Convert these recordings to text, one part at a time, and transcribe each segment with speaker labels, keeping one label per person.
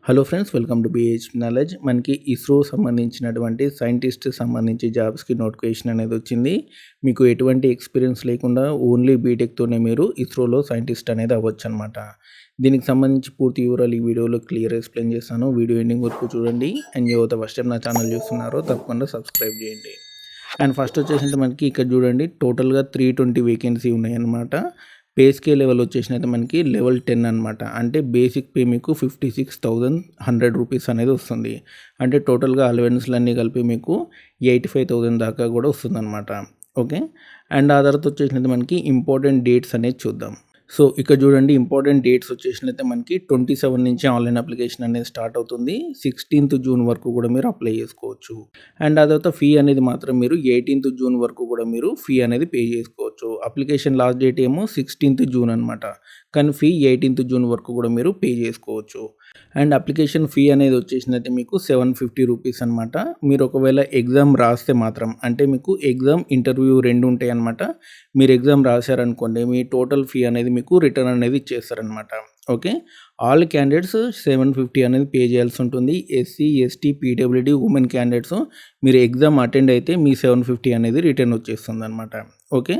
Speaker 1: Hello friends, welcome to BH knowledge. మనకి ఇస్రో సంబంధించినటువంటి scientist సంబంధించి జాబ్స్కి నోటిఫికేషన్ అనేది వచ్చింది. మీకు ఎటువంటి ఎక్స్పీరియన్స్ లేకుండా ఓన్లీ బీటెక్తోనే మీరు ఇస్రోలో సైంటిస్ట్ అనేది అవ్వచ్చు అనమాట. దీనికి సంబంధించి పూర్తి వివరాలు ఈ వీడియోలో క్లియర్ ఎక్స్ప్లెయిన్ చేస్తాను. వీడియో ఎండింగ్ వరకు చూడండి. అండ్ యువత ఫస్ట్ టైం నా ఛానల్ చూస్తున్నారో తప్పకుండా సబ్స్క్రైబ్ చేయండి. అండ్ ఫస్ట్ వచ్చేసి మనకి ఇక్కడ చూడండి, టోటల్గా 320 వేకెన్సీ ఉన్నాయన్నమాట. పే స్కేల్ లెవెల్ వచ్చేసినైతే మనకి లెవెల్ 10 అనమాట. అంటే బేసిక్ పే మీకు 56,100 రూపీస్ అనేది వస్తుంది. అంటే టోటల్గా అలవెన్స్లు అన్నీ కలిపి మీకు 85,000 దాకా కూడా వస్తుందన్నమాట. ఓకే. అండ్ ఆ తర్వాత వచ్చేసినైతే మనకి ఇంపార్టెంట్ డేట్స్ అనేది చూద్దాం. సో ఇక్కడ చూడండి, ఇంపార్టెంట్ డేట్స్ వచ్చేసినైతే మనకి 27 నుంచి ఆన్లైన్ అప్లికేషన్ అనేది స్టార్ట్ అవుతుంది. 16th జూన్ వరకు కూడా మీరు అప్లై చేసుకోవచ్చు. అండ్ ఆ తర్వాత ఫీ అనేది మాత్రం మీరు 18th జూన్ వరకు కూడా మీరు ఫీ అనేది పే చేసుకోవచ్చు. అప్లికేషన్ లాస్ట్ డేట్ ఏమో 16th జూన్ అనమాట. కానీ ఫీ 18th జూన్ వరకు కూడా మీరు పే చేసుకోవచ్చు. అండ్ అప్లికేషన్ ఫీ అనేది వచ్చేసినైతే మీకు 750 రూపీస్ అనమాట. మీరు ఒకవేళ ఎగ్జామ్ రాస్తే మాత్రం, అంటే మీకు ఎగ్జామ్ ఇంటర్వ్యూ రెండు ఉంటాయి అనమాట. మీరు ఎగ్జామ్ రాశారనుకోండి, మీ టోటల్ ఫీ అనేది మీకు రిటర్న్ అనేది ఇచ్చేస్తారనమాట. ఓకే. ఆల్ క్యాండిడేట్స్ 750 అనేది పే చేయాల్సి ఉంటుంది. SC, ST, PWD, women candidates మీరు ఎగ్జామ్ అటెండ్ అయితే మీ 750 అనేది రిటర్న్ వచ్చేస్తుంది అనమాట. ఓకే.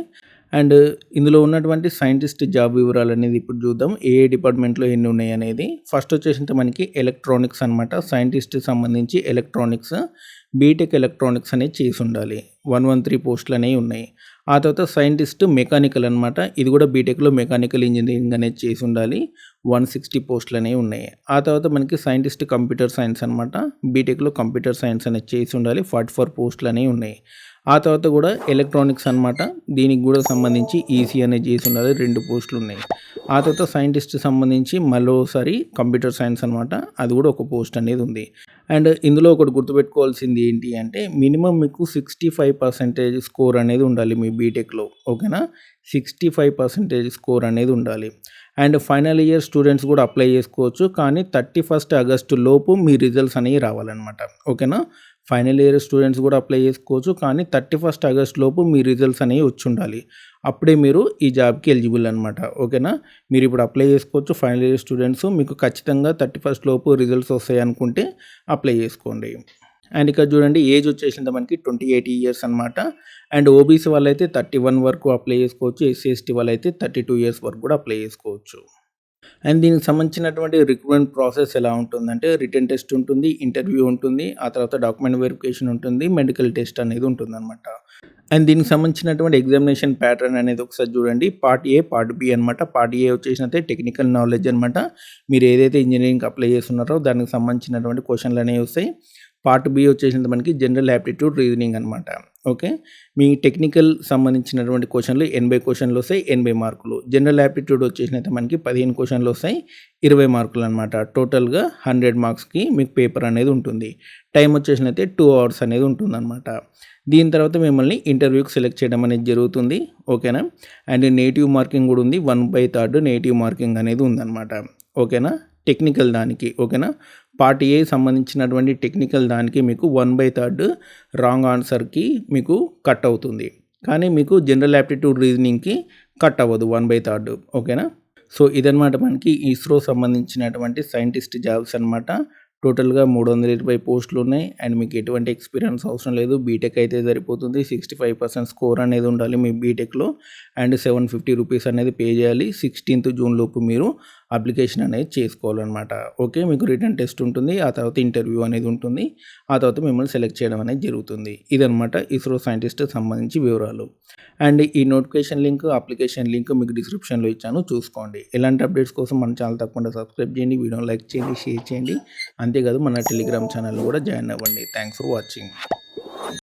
Speaker 1: అండ్ ఇందులో ఉన్నటువంటి సైంటిస్ట్ జాబ్ వివరాలు అనేది ఇప్పుడు చూద్దాం. ఏ డిపార్ట్మెంట్లో ఎన్ని ఉన్నాయి అనేది. ఫస్ట్ వచ్చేసి మనకి ఎలక్ట్రానిక్స్ అనమాట. సైంటిస్ట్ సంబంధించి ఎలక్ట్రానిక్స్, బీటెక్ ఎలక్ట్రానిక్స్ అనేది చేసి ఉండాలి. 113 పోస్టులు అనేవి ఉన్నాయి. ఆ తర్వాత సైంటిస్ట్ మెకానికల్ అనమాట. ఇది కూడా బీటెక్లో మెకానికల్ ఇంజనీరింగ్ అనేది చేసి ఉండాలి. 160 పోస్టులు అనేవి ఉన్నాయి. ఆ తర్వాత మనకి సైంటిస్ట్ కంప్యూటర్ సైన్స్ అనమాట. బీటెక్లో కంప్యూటర్ సైన్స్ అనేది చేసి ఉండాలి. 44 పోస్టులు అనేవి ఉన్నాయి. ఆ తర్వాత కూడా ఎలక్ట్రానిక్స్ అనమాట. దీనికి కూడా సంబంధించి ఈసీ అనేది చేసి ఉండాలి. 2 పోస్టులు ఉన్నాయి. ఆ తర్వాత సైంటిస్ట్ సంబంధించి మరోసారి కంప్యూటర్ సైన్స్ అనమాట. అది కూడా ఒక పోస్ట్ అనేది ఉంది. అండ్ ఇందులో ఒకటి గుర్తుపెట్టుకోవాల్సింది ఏంటి అంటే, మినిమం మీకు 65% స్కోర్ అనేది ఉండాలి మీ బీటెక్లో. ఓకేనా. 65% స్కోర్ అనేది ఉండాలి. అండ్ ఫైనల్ ఇయర్ స్టూడెంట్స్ కూడా అప్లై చేసుకోవచ్చు. కానీ 31 ఆగస్టు లోపు మీ రిజల్ట్స్ అనేవి రావాలన్నమాట. ఓకేనా. ఫైనల్ ఇయర్ స్టూడెంట్స్ కూడా అప్లై చేసుకోవచ్చు. కానీ 31 ఆగస్ట్ లోపు మీ రిజల్ట్స్ అనేవి వచ్చి ఉండాలి. అప్పుడే మీరు ఈ జాబ్కి ఎలిజిబుల్ అనమాట. ఓకేనా. మీరు ఇప్పుడు అప్లై చేసుకోవచ్చు. ఫైనల్ ఇయర్ స్టూడెంట్స్ మీకు ఖచ్చితంగా 31 లోపు రిజల్ట్స్ వస్తాయి అనుకుంటే అప్లై చేసుకోండి. అండ్ ఇక్కడ చూడండి, ఏజ్ వచ్చేసింది మనకి 28 ఇయర్స్ అనమాట. అండ్ ఓబీసీ వాళ్ళైతే 31 వరకు అప్లై చేసుకోవచ్చు. ఎస్సీ ఎస్టీ వాళ్ళైతే 32 ఇయర్స్ వరకు కూడా అప్లై చేసుకోవచ్చు. అండ్ దీనికి సంబంధించినటువంటి రిక్రూట్మెంట్ ప్రాసెస్ ఎలా ఉంటుందంటే, రిటన్ టెస్ట్ ఉంటుంది, ఇంటర్వ్యూ ఉంటుంది, ఆ తర్వాత డాక్యుమెంట్ వెరిఫికేషన్ ఉంటుంది, మెడికల్ టెస్ట్ అనేది ఉంటుందన్నమాట. అండ్ దీనికి సంబంధించినటువంటి ఎగ్జామినేషన్ ప్యాటర్న్ అనేది ఒకసారి చూడండి. పార్ట్ ఏ, పార్ట్ బి అనమాట. పార్ట్ ఏ వచ్చేసినట్టే టెక్నికల్ నాలెడ్జ్ అనమాట. మీరు ఏదైతే ఇంజనీరింగ్ అప్లై చేస్తున్నారో దానికి సంబంధించినటువంటి క్వశ్చన్లు అనేవి వస్తాయి. పార్ట్ బి వచ్చేసింది మనకి జనరల్ యాప్టిట్యూడ్ రీజనింగ్ అనమాట. ఓకే. మీ టెక్నికల్ సంబంధించినటువంటి క్వశ్చన్లు 80 క్వశ్చన్లు వస్తాయి, 80 మార్కులు. జనరల్ యాప్టిట్యూడ్ వచ్చేసినైతే మనకి 15 క్వశ్చన్లు వస్తాయి, 20 మార్కులు అనమాట. టోటల్గా 100 మార్క్స్కి మీకు పేపర్ అనేది ఉంటుంది. టైం వచ్చేసినైతే 2 అవర్స్ అనేది ఉంటుందన్నమాట. దీని తర్వాత మిమ్మల్ని ఇంటర్వ్యూకి సెలెక్ట్ చేయడం అనేది జరుగుతుంది. ఓకేనా. అండ్ నేటివ్ మార్కింగ్ కూడా ఉంది. 1/3 నేటివ్ మార్కింగ్ అనేది ఉందన్నమాట. ఓకేనా. టెక్నికల్ దానికి. ఓకేనా. పార్ట్ ఏ సంబంధించినటువంటి టెక్నికల్ దానికి మీకు 1/3 రాంగ్ ఆన్సర్కి మీకు కట్ అవుతుంది. కానీ మీకు జనరల్ యాప్టిట్యూడ్ రీజనింగ్కి కట్ అవ్వదు 1/3. ఓకేనా. సో ఇదనమాట మనకి ఇస్రో సంబంధించినటువంటి సైంటిస్ట్ జాబ్స్ అనమాట. టోటల్గా 320 పోస్టులు ఉన్నాయి. అండ్ మీకు ఎటువంటి ఎక్స్పీరియన్స్ అవసరం లేదు. బీటెక్ అయితే సరిపోతుంది. 65% స్కోర్ అనేది ఉండాలి మీ బీటెక్లో. అండ్ 750 రూపీస్ అనేది పే చేయాలి. 16th జూన్ లోపు మీరు అప్లికేషన్ అనేది చేసుకోవాలన్నమాట. ఓకే. మీకు రిటన్ టెస్ట్ ఉంటుంది, ఆ తర్వాత ఇంటర్వ్యూ అనేది ఉంటుంది, ఆ తర్వాత మిమ్మల్ని సెలెక్ట్ చేయడం అనేది జరుగుతుంది. ఇదనమాట ఇస్రో సైంటిస్ట్ సంబంధించి వివరాలు. అండ్ ఈ నోటిఫికేషన్ లింక్, అప్లికేషన్ లింక్ మీకు డిస్క్రిప్షన్లో ఇచ్చాను, చూసుకోండి. ఎలాంటి అప్డేట్స్ కోసం మన ఛానల్ తప్పకుండా సబ్స్క్రైబ్ చేయండి, వీడియోని లైక్ చేయండి, షేర్ చేయండి. అంతేకాదు మన టెలిగ్రామ్ ఛానల్ కూడా జాయిన్ అవ్వండి. Thanks for watching.